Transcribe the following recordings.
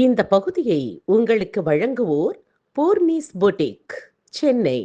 இந்த பகுதியை உங்களுக்கு வழங்குவோர் போர்னீஸ் பொட்டிக், சென்னை.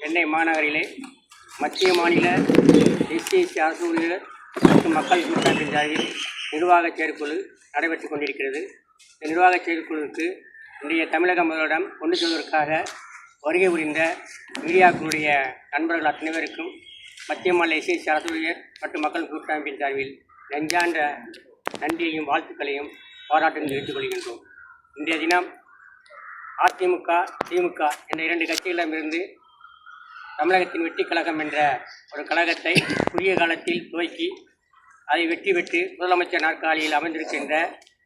சென்னை மாநகரிலே மத்திய மாநில எஸ்சி அரசு ஊழியர் மற்றும் மக்கள் கூட்டமைப்பின் சார்பில் நிர்வாக செயற்குழு நடைபெற்றுக் கொண்டிருக்கிறது. இந்த நிர்வாக செயற்குழுவுக்கு இன்றைய தமிழக முதல்வரிடம் கொண்டு செல்வதற்காக வருகை புரிந்த மீடியாக்களுடைய நண்பர்கள் அத்தனை பேருக்கும் மத்திய மாநில எஸ்சி அரசு ஊழியர் மற்றும் மக்கள் கூட்டமைப்பின் சார்பில் நெஞ்சார்ந்த நன்றியையும் வாழ்த்துக்களையும் பாராட்டும் தெரிவித்துக் கொள்கின்றோம். இன்றைய தினம் அதிமுக, திமுக என்ற இரண்டு கட்சிகளிடமிருந்து தமிழகத்தின் வெற்றி கழகம் என்ற ஒரு கழகத்தை குறுகிய காலத்தில் துவக்கி அதை வெற்றி பெற்று முதலமைச்சர் நாற்காலியில் அமர்ந்திருக்கின்ற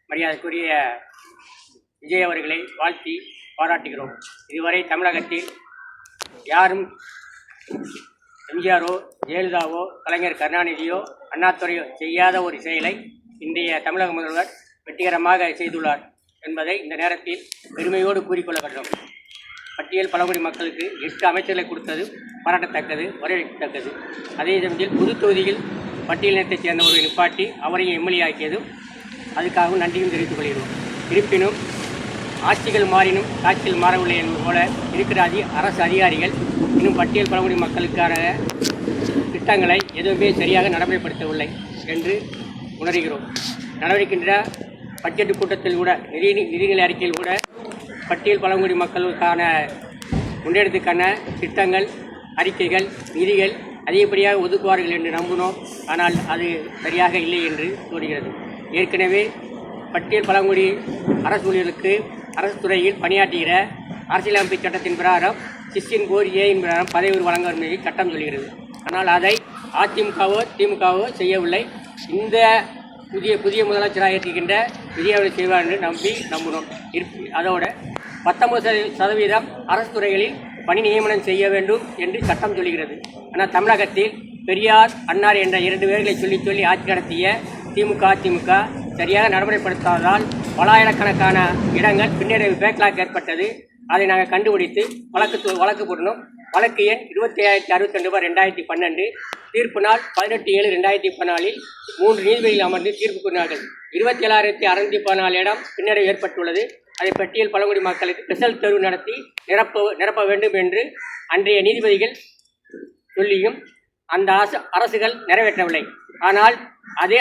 மரியாதைக்குரிய விஜய் அவர்களை வாழ்த்தி பாராட்டுகிறோம். இதுவரை தமிழகத்தில் யாரும் எம்ஜிஆரோ, ஜெயலலிதாவோ, கலைஞர் கருணாநிதியோ, அண்ணாதுரையோ செய்யாத ஒரு செயலை இன்றைய தமிழக முதல்வர் வெற்றிகரமாக செய்துள்ளார் என்பதை இந்த நேரத்தில் பெருமையோடு கூறிக்கொள்ள வேண்டும். பட்டியல் பழங்குடி மக்களுக்கு 8 அமைச்சர்களை கொடுத்தது பாராட்டத்தக்கது, வரவேற்கத்தக்கது. அதே சமயத்தில் பொது தொகுதியில் பட்டியலினத்தைச் சேர்ந்த ஒருவரை நிப்பாட்டி அவரையும் எம்எல்ஏ ஆக்கியதும் அதுக்காகவும் நன்றியும் தெரிவித்துக் கொள்கிறோம். இருப்பினும் ஆட்சிகள் மாறினும் காட்சிகள் மாறவில்லை என்பது போல இருக்கிற அரசு அதிகாரிகள் இன்னும் பட்டியல் பழங்குடி மக்களுக்கான திட்டங்களை எதுவுமே சரியாக நடைமுறைப்படுத்தவில்லை என்று உணர்கிறோம். நடவடிக்கின்ற பட்ஜெட் கூட்டத்தில் கூட நிதிநிலை அறிக்கையில் கூட பட்டியல் பழங்குடி மக்களுக்கான முன்னெடுத்துக்கான திட்டங்கள், அறிக்கைகள், நிதிகள் அதிகப்படியாக ஒதுக்குவார்கள் என்று நம்பினோம். ஆனால் அது சரியாக இல்லை என்று தோன்றுகிறது. ஏற்கனவே பட்டியல் பழங்குடி அரசு ஊழியர்களுக்கு அரசு துறையில் பணியாற்றுகிற அரசியலமைப்பு சட்டத்தின் பிரகாரம் சிஸ்டின் கோரியின் பிரகாரம் பதவி வழங்க என்பதை சட்டம் சொல்கிறது. ஆனால் அதை அதிமுகவோ திமுகவோ செய்யவில்லை. இந்த புதிய முதலமைச்சராக இருக்கின்ற விஜய் அவர்கள் செய்வார் என்று நம்பினோம். அதோட 19% அரசு துறைகளில் பணி நியமனம் செய்ய வேண்டும் என்று சட்டம் சொல்கிறது. ஆனால் தமிழகத்தில் பெரியார், அன்னார் என்ற 2 பேர்களை சொல்லி ஆட்சி நடத்திய திமுக, அதிமுக சரியாக நடைமுறைப்படுத்தாததால் பலாயிரக்கணக்கான இடங்கள் பின்னடைவு பேக்லாக் ஏற்பட்டது. அதை நாங்கள் கண்டுபிடித்து வழக்கு போடணும். வழக்கு எண் 25062/2012, தீர்ப்பு நாள் 18/7/2014 3 நீதிபதிகள் அமர்ந்து தீர்ப்பு கூறினார்கள். 27,614 இடம் பின்னடைவு ஏற்பட்டுள்ளது. அதை பட்டியல் பழங்குடி மக்களுக்கு ஸ்பெஷல் தேர்வு நடத்தி நிரப்ப வேண்டும் என்று அன்றைய நீதிபதிகள் சொல்லியும் அந்த அரசுகள் நிறைவேற்றவில்லை. ஆனால் அதை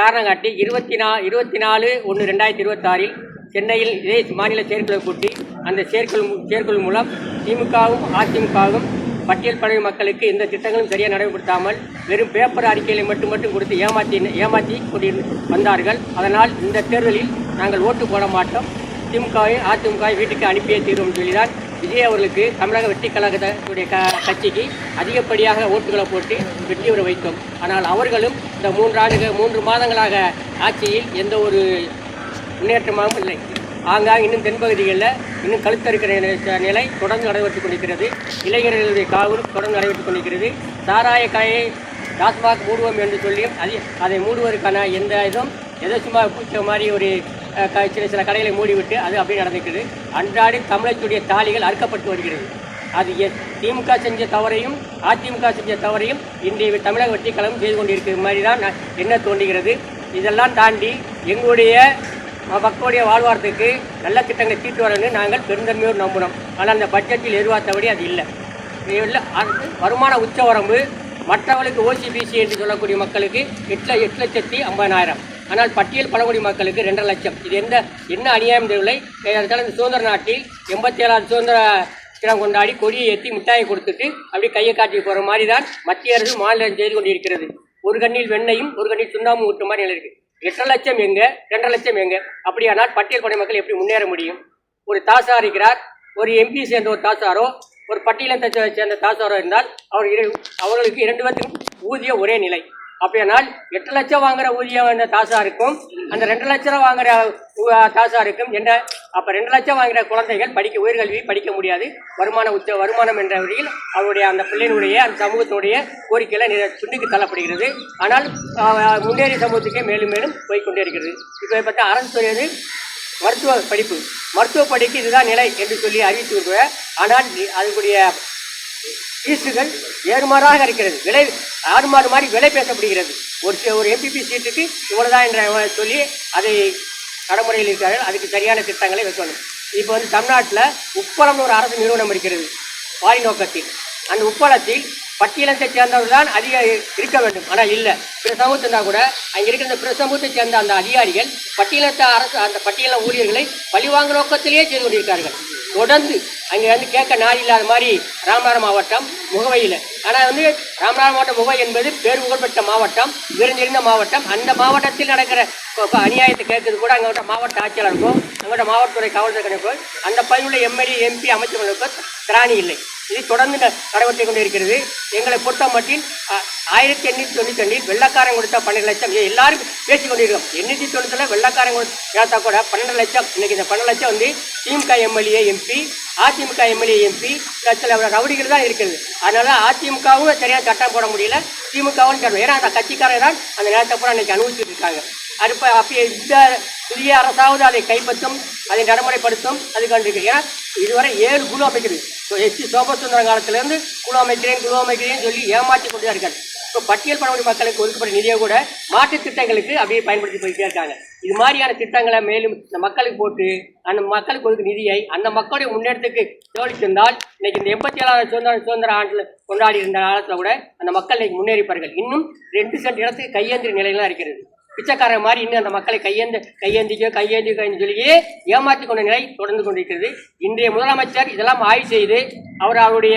காரணம் காட்டி 24/1/2026 சென்னையில் இதே மாநில செயற்குழு கூட்டி அந்த செயற்குழு மூலம் திமுகவும் அதிமுகவும் பட்டியல் பழங்குடி மக்களுக்கு இந்த திட்டங்களும் சரியாக நடைமுறைப்படுத்தாமல் வெறும் பேப்பர் அறிக்கைகளை மட்டும் கொடுத்து ஏமாற்றி கொண்டு வந்தார்கள். அதனால் இந்த தேர்தலில் நாங்கள் ஓட்டு போட மாட்டோம், திமுகவையும் அதிமுகவை வீட்டுக்கு அனுப்பியே தீர்வும் சொல்லிதான் விஜய் அவர்களுக்கு தமிழக வெற்றி கழகத்துடைய கட்சிக்கு அதிகப்படியாக ஓட்டுகளை போட்டு வெற்றி பெற வைத்தோம். ஆனால் அவர்களும் இந்த 3 மாதங்களாக ஆட்சியில் எந்த ஒரு முன்னேற்றமாகவும் இல்லை. ஆங்காங்க இன்னும் தென்பகுதிகளில் இன்னும் கழுத்தறுக்கிற நிலை தொடர்ந்து நடைபெற்றுக் கொண்டிருக்கிறது. இளைஞர்களுடைய காவல் தொடர்ந்து நடைபெற்றுக் கொண்டிருக்கிறது. சாராய கடையை டாஸ்மாக் மூடுவோம் என்று சொல்லியும் அதை மூடுவதற்கான எந்த இதுவும் எதை சும்மா பூச்ச மாதிரி ஒரு சில கடைகளை மூடிவிட்டு அது அப்படியே நடந்துக்கிறது. அன்றாடி தமிழத்துடைய தாலிகள் அறுக்கப்பட்டு வருகிறது. அது திமுக செஞ்ச தவறையும் அதிமுக செஞ்ச தவறையும் இன்றைய தமிழக வெற்றிக் கழகம் செய்து கொண்டிருக்கிற மாதிரி தான் என்ன தோன்றுகிறது. இதெல்லாம் தாண்டி எங்களுடைய மக்களுடைய வாழ்வாரத்துக்கு நல்ல திட்டங்களை தீட்டு வரணும்னு நாங்கள் பெருந்தன்மையோடு நம்புகிறோம். ஆனால் அந்த பட்ஜெட்டில் எதிர்பார்த்தபடி அது இல்லை. வருமான உச்சவரம்பு மற்றவர்களுக்கு ஓசிபிசி என்று சொல்லக்கூடிய மக்களுக்கு 8,50,000. ஆனால் பட்டியல் பழங்குடி மக்களுக்கு 2.5 லட்சம். இது என்ன அநியாயம் தெரியவில்லை. இந்த சுதந்திர நாட்டில் 87வது சுதந்திர தினம் கொண்டாடி கொடியை ஏற்றி மிட்டாயை கொடுத்துட்டு அப்படி கையை காட்டி போகிற மாதிரி தான் மத்திய அரசு மாநிலம் செய்து கொண்டிருக்கிறது. ஒரு கண்ணில் வெண்ணையும் ஒரு கண்ணில் சுண்ணாமும் ஊற்று மாதிரி நிலை இருக்குது. 8 லட்சம் எங்க, 2.5 லட்சம் எங்க? அப்படியானால் பட்டியல் படை மக்கள் எப்படி முன்னேற முடியும்? ஒரு தாசா இருக்கிறார், ஒரு எம்பி சேர்ந்த ஒரு தாசாரோ ஒரு பட்டியலத்தை சேர்ந்த தாசாரோ இருந்தால் அவர்களுக்கு 2 பேருக்கும் ஊதியம் ஒரே நிலை. அப்படியானால் 8 லட்சம் வாங்குற ஊதியம் என்ற தாசாருக்கும் அந்த 2 லட்சம் வாங்குற தாசாருக்கும் என்ன? அப்போ 2 லட்சம் வாங்குற குழந்தைகள் உயர்கல்வி படிக்க முடியாது. வருமானம் என்ற வழியில் அவருடைய அந்த பிள்ளையினுடைய அந்த சமூகத்தினுடைய கோரிக்கையில சுண்டிக்கு தள்ளப்படுகிறது. ஆனால் முன்னேறிய சமூகத்துக்கே மேலும் மேலும் போய்கொண்டே இருக்கிறது. இப்போ பார்த்தா அரசு துறையது மருத்துவ படிப்பு இதுதான் நிலை என்று சொல்லி அறிவித்து விடுவேன். ஆனால் அதுக்குரிய ஃபீஸுகள் ஏறுமாறாக இருக்கிறது. ஆறுமாறு மாதிரி விலை பேசப்படுகிறது. ஒரு எம்பிபி சீட்டுக்கு இவ்வளோதான் என்ற சொல்லி அதை நடைமுறையில் இருக்கிறார்கள். அதுக்கு சரியான திட்டங்களை வைக்கணும். இப்போ தமிழ்நாட்டில் உப்பளம்னு ஒரு அரசு நிறுவனம் இருக்கிறது வாரி நோக்கத்தில். அந்த உப்பளத்தில் பட்டியலத்தை சேர்ந்தவர்கள் தான் அதிக இருக்க வேண்டும். ஆனால் இல்லை, பிற சமூகத்தினா கூட அங்கே இருக்கிற பிற சமூகத்தை சேர்ந்த அந்த அதிகாரிகள் பட்டியலத்தை அந்த பட்டியல ஊழியர்களை பழிவாங்க நோக்கத்திலேயே செய்து கொண்டிருக்கார்கள். தொடர்ந்து அங்கே கேட்க நாள் இல்லாத மாதிரி ராமநாதபுரம் மாவட்டம் முகவையில். ஆனால் ராமநாதபுரம் மாவட்டம் முகவை என்பது பேர் புகழ்பெற்ற மாவட்டம், விருந்திருந்த மாவட்டம். அந்த மாவட்டத்தில் நடக்கிற அநியாயத்தை கேட்கறது கூட அங்கே மாவட்ட ஆட்சியாளருக்கும் அங்கே மாவட்டத்துறை காவல்துறை கணக்கும் அந்த பதிவுள்ள எம்எல்ஏ எம்பி அமைச்சர்களுக்கும் திராணி இல்லை. இது தொடர்ந்து நடைபெற்று கொண்டு இருக்கிறது. எங்களை பொறுத்த மட்டில் 1892 வெள்ளக்காரன் கொடுத்தா 12 லட்சம் எல்லாரும் பேசிக் கொண்டிருக்கோம். 890 வெள்ளக்காரன் கொடுத்தா கூட 12 லட்சம். இன்னைக்கு இந்த 12 லட்சம் DMK MLA MP AIADMK MLA MP சில ரவுடிகள் தான் இருக்கிறது. அதனால அதிமுகவும் சரியாக சட்டம் போட முடியல, திமுகவும் ஏன்னா அந்த கட்சிக்காரர் தான் அந்த நேரத்தை பூரா இன்னைக்கு அனுபவிச்சுட்டு இருக்காங்க. அப்போ இந்த புதிய அரசாவது அதை கைப்பற்றும், அதை நடைமுறைப்படுத்தும். அது கண்டிருக்கு. ஏன்னா இதுவரை 7 குழு அமைக்கிறது. எஸ்டி சோபசுந்தரம் காலத்திலேருந்து குழு அமைக்கிறேன்னு சொல்லி ஏமாற்றி கொண்டு தான் இருக்காங்க. இப்போ பட்டியல் பழங்குடி மக்களுக்கு ஒதுக்கப்பட்ட நிதியை கூட மாற்றுத் திட்டங்களுக்கு அப்படியே பயன்படுத்தி போயிட்டே இருக்காங்க. இது மாதிரியான திட்டங்களை மேலும் இந்த மக்களுக்கு போட்டு அந்த மக்களுக்கு ஒதுக்கு நிதியை அந்த மக்களுடைய முன்னேற்றத்துக்கு தோழித்திருந்தால் இன்னைக்கு இந்த 87வது சுதந்திர ஆண்டில் கொண்டாடி இருந்த காலத்தில் கூட அந்த மக்கள் இன்னைக்கு முன்னேறிப்பார்கள். இன்னும் 2 சென்ட் இடத்துக்கு கையேந்திர நிலையெல்லாம் இருக்கிறது. பிச்சைக்காரன் மாதிரி இன்னும் அந்த மக்களை கையேந்திக்க சொல்லியே ஏமாற்றி கொண்ட நிலை தொடர்ந்து கொண்டிருக்கிறது. இன்றைய முதலமைச்சர் இதெல்லாம் ஆய்வு செய்து அவருடைய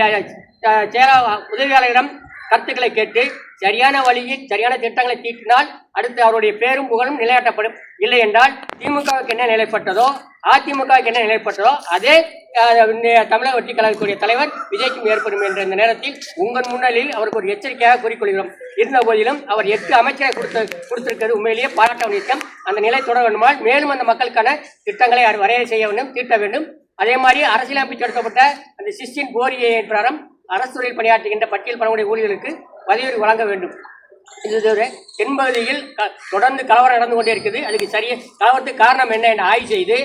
உதவியாளரிடம் கருத்துக்களை கேட்டு சரியான வழியில் சரியான திட்டங்களை தீட்டினால் அடுத்து அவருடைய பேரும் புகழும் நிலையாட்டப்படும். இல்லை என்றால் திமுகவுக்கு என்ன நிலைப்பட்டதோ அதிமுகவுக்கு என்ன நிலைப்பட்டதோ அதே தமிழக வெற்றிக் கழகத்துடைய தலைவர் விஜய்க்கும் ஏற்படும் என்ற இந்த நேரத்தில் உங்கள் முன்னிலையில் அவருக்கு ஒரு எச்சரிக்கையாக கூறிக்கொள்கிறோம். இருந்த போதிலும் அவர் 8 அமைச்சரை கொடுத்திருக்கிறது உண்மையிலேயே பாராட்ட விஷயம். அந்த நிலை தொடர வேண்டுமால் மேலும் அந்த மக்களுக்கான திட்டங்களை வரையறை செய்ய வேண்டும், தீட்ட வேண்டும். அதே மாதிரி அரசியலமைப்பு எடுக்கப்பட்ட அந்த 16 கோரியை பிரகாரம் அரசு துறையில் பணியாற்றுகின்ற பட்டியல் பழங்குடி ஊழியர்களுக்கு பதவி வழங்க வேண்டும். இது தென்பகுதியில் தொடர்ந்து கலவரம் நடந்து கொண்டே இருக்குது. அதுக்கு கலவரத்துக்கு காரணம் என்ன என்று ஆய்வு செய்து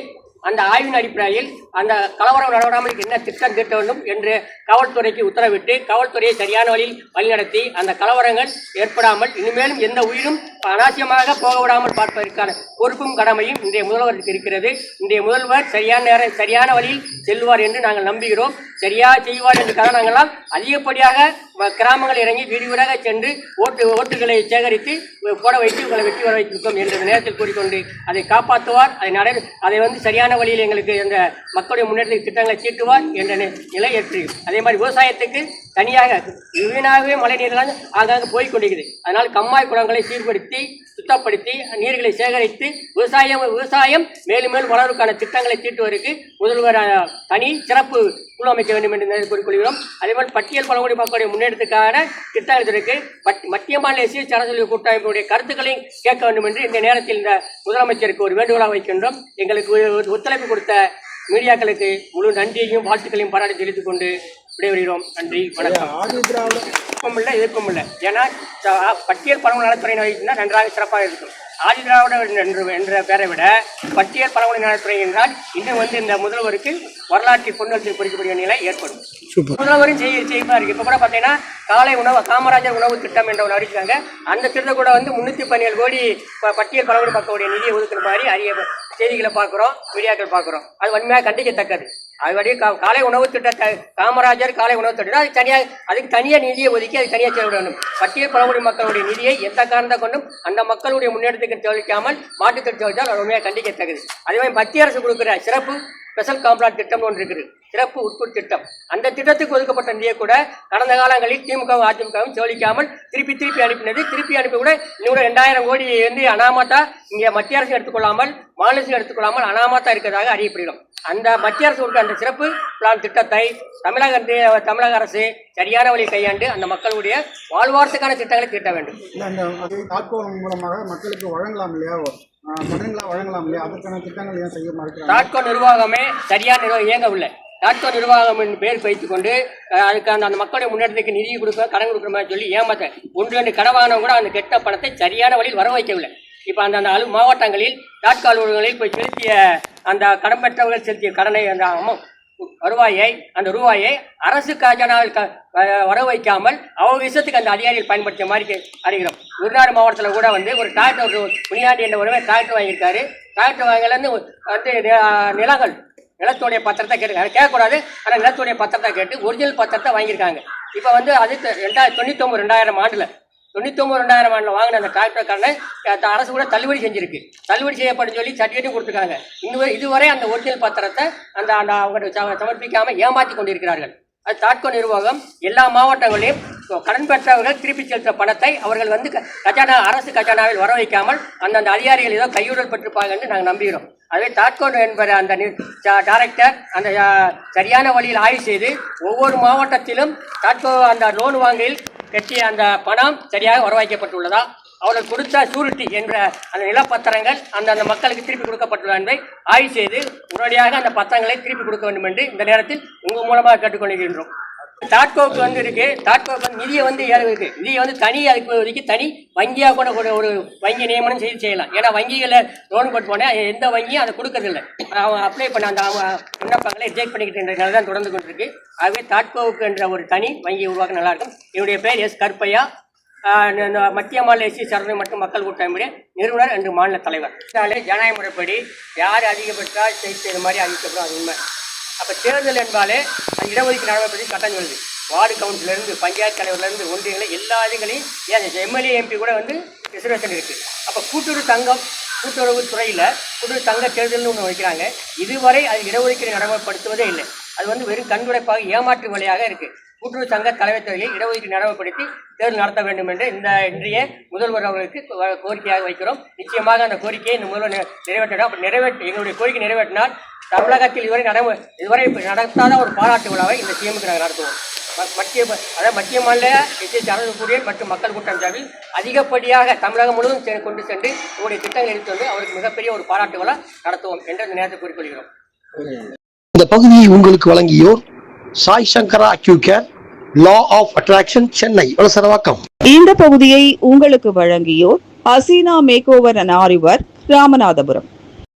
அந்த ஆய்வின் அடிப்படையில் அந்த கலவரம் நடைபெறாமல் என்ன திட்டம் தீட்ட வேண்டும் என்று காவல்துறைக்கு உத்தரவிட்டு காவல்துறையை சரியான வழியில் வழிநடத்தி அந்த கலவரங்கள் ஏற்படாமல் இனிமேலும் எந்த உயிரும் அனாவசியமாக போக விடாமல் பார்ப்பதற்கான பொறுப்பும் கடமையும் இன்றைய முதல்வருக்கு இருக்கிறது. இன்றைய முதல்வர் சரியான வழியில் செல்வார் என்று நாங்கள் நம்புகிறோம். சரியாக செய்வார் என்ற காரணங்களால் அதிகப்படியாக கிராமங்கள் இறங்கி வீடுவீடாக சென்று ஓட்டுகளை சேகரித்து போட வைத்து உங்களை வெற்றி வர வைத்திருக்கோம் என்ற நேரத்தில் கூறிக்கொண்டு அதை காப்பாற்றுவார். அதை சரியான வழியில் எங்களுக்கு அந்த மக்களுடைய முன்னேற்றத்துக்கு திட்டங்களை தீட்டுவார் என்ற நிலை ஏற்று அதே மாதிரி விவசாயத்துக்கு தனியாக வீணாகவே மழை நீரெல்லாம் ஆங்காங்க போய்கொண்டிருக்குது. அதனால் கம்மாய் குளங்களை சீர்படுத்தி சுத்தப்படுத்தி நீர்களை சேகரித்து விவசாயம் மேலும் மேலும் வளர்வதற்கான திட்டங்களை தீட்டுவதற்கு முதல்வர் தனி சிறப்பு குழு அமைக்க வேண்டும் என்று கூறிக்கொள்கிறோம். அதே மாதிரி பட்டியல் பழங்குடி மக்களுடைய முன்னேற்றத்துக்கான திட்டத்திற்கு மத்திய மாநில அரசு கூட்டமைப்புடைய கருத்துக்களையும் கேட்க வேண்டும் என்று இந்த நேரத்தில் இந்த முதலமைச்சருக்கு ஒரு வேண்டுகோளாக வைக்கின்றோம். எங்களுக்கு ஒத்துழைப்பு கொடுத்த மீடியாக்களுக்கு முழு நன்றியையும் வாழ்த்துக்களையும் பாராட்டி தெரிவித்துக் கொண்டு விடைபெறுகிறோம். நன்றி, வணக்கம். ஆதி திராவிட விருப்பம் இல்லை, எதிர்ப்பும் இல்லை. ஏன்னா பட்டியல் பழங்குடி நலத்துறை வைத்திருந்தால் நன்றாக சிறப்பாக இருக்கும். ஆதி திராவிட என்ற பெயரை விட பட்டியல் பழங்குடி நலத்துறை என்றால் இன்னும் இந்த முதல்வருக்கு வரலாற்று பொன்னல் குறிக்கக்கூடிய நிலை ஏற்படும். முதல்வரும் செய்யமா இருக்கு. இப்போ கூட பார்த்தீங்கன்னா காலை உணவு காமராஜர் உணவு திட்டம் என்ற ஒன்று அறிவிச்சாங்க. அந்த திட்டம் கூட 317 கோடி பட்டியல் பழங்குடி மக்களுடைய நிதியை ஒதுக்குற மாதிரி அரிய செய்திகளை பார்க்குறோம், மீடியாக்கள் பார்க்குறோம். அது வன்மையாக கண்டிக்கத்தக்கது. அதுபடி காலை உணவு திட்டத்தை காமராஜர் காலை உணவு திட்டம் அதுக்கு தனியாக நிதியை ஒதுக்கி அதுக்கு தனியாக செயல்பட வேண்டும். பட்டியல் பழங்குடி மக்களுடைய நிதியை எந்த காரணத்தை கொண்டும் அந்த மக்களுடைய முன்னேற்றத்துக்கு தெளிக்காமல் மாற்றுத்திட்டம் தெளித்தால் வன்மையாக கண்டிக்கத்தக்கது. அதே மாதிரி மத்திய அரசு கொடுக்குற சிறப்பு ஸ்பெஷல் காம்ப்ளாட் திட்டம் ஒன்று இருக்குது, சிறப்பு உட்புட் திட்டம். அந்த திட்டத்துக்கு ஒதுக்கப்பட்ட நிதியை கூட கடந்த காலங்களில் திமுகவும் அதிமுகவும் செலவழிக்காமல் திருப்பி அனுப்பினது. திருப்பி அனுப்பி கூட இன்னும் 2000 கோடி அனாமத்தா இங்கே மத்திய அரசு எடுத்துக்கொள்ளாமல் மாநில அரசு எடுத்துக்கொள்ளாமல் அனாமத்தா இருக்கிறதாக அறியப்படுகிறோம். அந்த மத்திய அரசு கொடுத்த அந்த சிறப்பு பிளான் திட்டத்தை தமிழக அரசு சரியான வழி கையாண்டு அந்த மக்களுடைய வாழ்வாரத்துக்கான திட்டங்களை தீட்ட வேண்டும். மூலமாக மக்களுக்கு வழங்கலாம் இல்லையா, வழங்கலாம் இல்லையா, அதற்கான திட்டங்கள் ஏன் செய்ய மாட்டேங்கிறாங்க? தாட்கோ நிர்வாகமே சரியான இயங்கவில்லை. தாட்கோ நிர்வாகம் பேர் வைத்துக் கொண்டு அதுக்கு அந்த மக்களுடைய முன்னேற்றத்துக்கு நிதி கொடுக்க கடன் கொடுக்குற மாதிரி சொல்லி ஏமாத்த 1-2 கடவானவங்க கூட அந்த கெட்ட பணத்தை சரியான வழியில் வர வைக்கவில்லை. இப்போ அந்த மாவட்டங்களில் தாட்கோ அலுவலகங்களில் போய் செலுத்திய அந்த கடன் பெற்றவர்கள் செலுத்திய கடனை அந்த ரூபாயை அரசு கஜானாவில் வர வைக்காமல் அவங்க விஷயத்துக்கு அந்த அதிகாரிகள் பயன்படுத்திய மாதிரி அறிகிறோம். விருதுநகர் மாவட்டத்தில் கூட ஒரு டிராக்டர் முனியாண்டி என்ற ஒருவர் டிராக்டர் வாங்கியிருக்காரு. டிராக்டர் வாங்கலேருந்து நிலத்துடைய பத்திரத்தை கேட்கக்கூடாது, ஆனால் நிலத்துடைய பத்திரத்தை கேட்டு ஒரிஜினல் பத்திரத்தை வாங்கியிருக்காங்க. இப்போ அது 2099 ஆண்டில் 99 ஆண்டில் வாங்கின அந்த டிராக்டர்காரனை அரசு கூட தள்ளுபடி செஞ்சிருக்கு. தள்ளுபடி செய்யப்படும் சொல்லி சர்டிஃபிகேட்டும் கொடுத்துருக்காங்க. இதுவரை அந்த ஒரிஜினல் பத்திரத்தை அவங்க சமர்ப்பிக்காமல் ஏமாற்றி கொண்டிருக்கிறார்கள். அது தாட்கோ நிர்வாகம் எல்லா மாவட்டங்களையும் கடன் பெற்றவர்கள் திருப்பி செலுத்த பணத்தை அவர்கள் அரசு கஜானாவில் வர வைக்காமல் அந்தந்த அதிகாரிகள் ஏதோ கையூடல் பெற்றிருப்பாங்க என்று நாங்கள் நம்புகிறோம். அதுவே தாட்கோ என்பது அந்த டைரக்டர் அந்த சரியான வழியில் ஆய்வு செய்து ஒவ்வொரு மாவட்டத்திலும் தாட்கோ அந்த லோன் வாங்கியில் கட்டிய அந்த பணம் சரியாக வரவைக்கப்பட்டுள்ளதா, அவர்கள் கொடுத்த சூரிட்டி என்ற அந்த நிலப்பத்திரங்கள் அந்த மக்களுக்கு திருப்பி கொடுக்கப்பட்டுள்ள என்பதை ஆய்வு செய்து உடனடியாக அந்த பத்திரங்களை திருப்பி கொடுக்க வேண்டும் என்று இந்த நேரத்தில் உங்கள் மூலமாக கேட்டுக்கொள்கின்றோம். தாட்கோவுக்கு இருக்கு, தாட்கோவுக்கு நிதியை இருக்கு, நிதியை தனி அதுக்கு ஒதுக்கி தனி வங்கியாக கூட ஒரு வங்கி நியமனம் செய்யலாம். ஏன்னா வங்கிகளில் லோன் போட்டு போனால் எந்த வங்கியும் அதை கொடுக்கறதில்லை. அவங்க அப்ளை பண்ண அந்த விண்ணப்பங்களை ரிஜெக்ட் பண்ணிக்கிட்டு தான் தொடர்ந்து கொண்டிருக்கு. ஆகவே தாட்கோவுக்கு என்ற ஒரு தனி வங்கி உருவாக்க நல்லாயிருக்கும். என்னுடைய பேர் எஸ் கருப்பையா, மத்திய மாநில எஸ்சி சரணை மற்றும் மக்கள் கூட்டமைப்புடைய நிறுவனர் என்று மாநில தலைவர். ஜனநாயக முறைப்படி யார் அதிகபட்சம் செய்த மாதிரி அறிவிக்கப்படும், அது உண்மை. அப்போ தேர்தல் என்பாலே அது இடஒதுக்கீடு நடைமுறை சட்டம் சொல்லுது. வார்டு கவுன்சிலருந்து பஞ்சாயத்து தலைவர்லேருந்து ஒன்றியங்களை எல்லா இதுகளையும் எம்எல்ஏ எம்பி கூட ரிசர்வேஷன் இருக்குது. அப்போ கூட்டுறவு துறையில் கூட்டுறவு தங்க தேர்தல்னு ஒன்று வைக்கிறாங்க. இதுவரை அது இடஒதுக்கீடு நடைமுறைப்படுத்துவதே இல்லை. அது வெறும் கண்துடைப்பாக ஏமாற்று வழியாக இருக்குது. கூட்டுறவு சங்க தலைவர் துறையை இடஒதுக்கீடு நடைமுறைப்படுத்தி தேர்தல் நடத்த வேண்டும் என்று இன்றைய முதல்வர் அவர்களுக்கு கோரிக்கையாக வைக்கிறோம். நிச்சயமாக அந்த கோரிக்கையை இந்த முதல்வர் நிறைவேற்றணும். அப்படி எங்களுடைய கோரிக்கை நிறைவேற்றினால் தமிழகத்தில் இதுவரை நடத்தாத ஒரு பாராட்டு விழாவை இந்த சிஎம்க்கு நாங்கள் நடத்துவோம். மத்திய மாநில எஸ்சி சரணக்கூடிய மற்றும் மக்கள் கூட்டம் சார்பில் அதிகப்படியாக தமிழகம் முழுவதும் கொண்டு சென்று உங்களுடைய திட்டங்கள் எடுத்து வந்து அவருக்கு மிகப்பெரிய ஒரு பாராட்டு விழா நடத்துவோம் என்று இந்த நேரத்தை கூறிக்கொள்கிறோம். இந்த பகுதியை உங்களுக்கு வழங்கியோர் Sai Sankara acute care, law of attraction, Chennai Valasaravakkam. இந்த பகுதியை உங்களுக்கு வழங்கியோர் Haseena makeover and Aari work, Ramanathapuram.